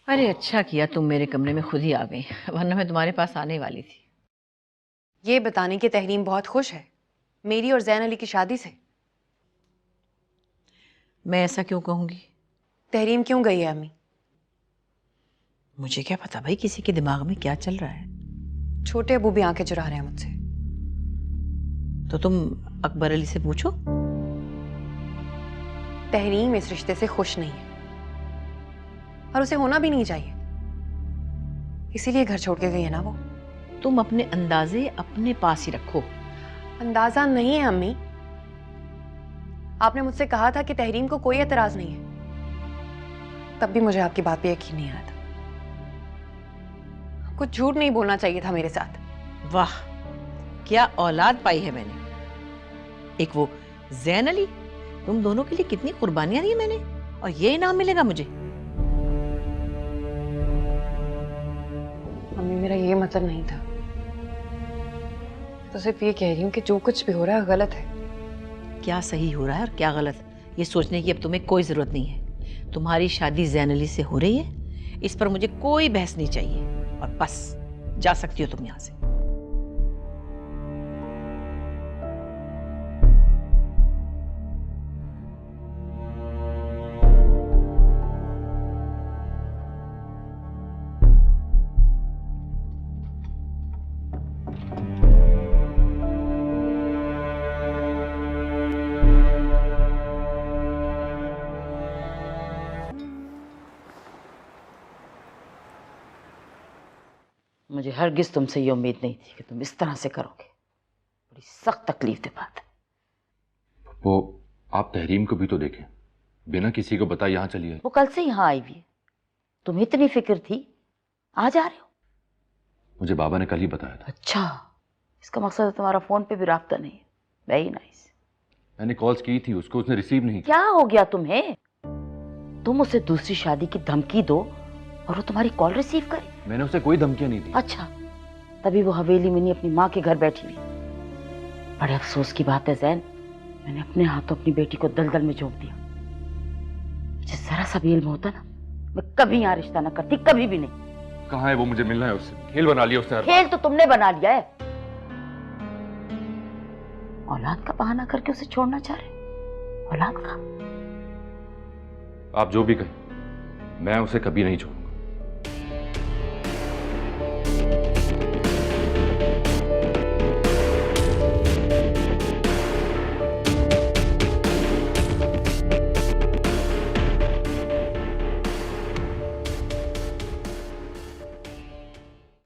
अरे अच्छा किया तुम मेरे कमरे में खुद ही आ गई, वरना मैं तुम्हारे पास आने वाली थी। ये बताने की तहरीम बहुत खुश है मेरी और जैन अली की शादी से। मैं ऐसा क्यों कहूँगी? तहरीम क्यों गई है अम्मी? मुझे क्या पता भाई किसी के दिमाग में क्या चल रहा है। छोटे अबू भी आंखें चुरा रहे हैं मुझसे। तो तुम अकबर अली से पूछो। तहरीम इस रिश्ते से खुश नहीं है और उसे होना भी नहीं चाहिए, इसीलिए घर छोड़ के गई है ना वो। तुम अपने अंदाजे अपने पास ही रखो। अंदाजा नहीं है अम्मी। आपने मुझसे कहा था कि तहरीम को कोई एतराज नहीं है, तब भी मुझे आपकी बात पे यकीन नहीं आया था। कुछ झूठ नहीं बोलना चाहिए था मेरे साथ। वाह, क्या औलाद पाई है मैंने। एक वो जैन अली, तुम दोनों के लिए कितनी कुर्बानियां दी मैंने, और ये इनाम मिलेगा मुझे। मम्मी मेरा ये मतलब नहीं था, तो सिर्फ ये कह रही हूँ कि जो कुछ भी हो रहा है गलत है। क्या सही हो रहा है और क्या गलत, ये सोचने की अब तुम्हें कोई जरूरत नहीं है। तुम्हारी शादी जैन अली से हो रही है, इस पर मुझे कोई बहस नहीं चाहिए, और बस जा सकती हो तुम यहां से। मुझे हरगिज तुमसे ये उम्मीद नहीं थी कि तुम इस तरह से करोगे। बड़ी सख्त तकलीफ दे बात है। वो आप तहरीम को भी तो देखें, बिना किसी को बताए यहाँ चली आई। वो कल से यहाँ आई हुई है, तुम्हें इतनी फिक्र थी, आज आ रहे हो? मुझे बाबा ने कल ही बताया था। अच्छा, इसका मकसद है तुम्हारा फोन पे भी राब्ता नहीं है। Very nice. मैंने कॉल्स की थी उसको, उसने रिसीव नहीं किया। क्या हो गया तुम्हें? तुम उसे दूसरी शादी की धमकी दो और वो तुम्हारी कॉल रिसीव करे? मैंने उसे कोई धमकियां नहीं दी। अच्छा, तभी वो हवेली में नहीं अपनी माँ के घर बैठी हुई। बड़े अफसोस की बात है जैन, मैंने अपने हाथों अपनी बेटी को दलदल में झोंक दिया। मुझे जरा सा भी इल्म होता ना, मैं कभी यहाँ रिश्ता न करती, कभी भी नहीं। कहाँ है वो? मुझे मिलना है उससे। खेल बना लिया उसने हर खेल तो तुमने बना लिया है। औलाद का बहाना करके उसे छोड़ना चाह रहे? औलाद का? बार। आप जो भी कहें, मैं उसे कभी नहीं छोड़ूंगा।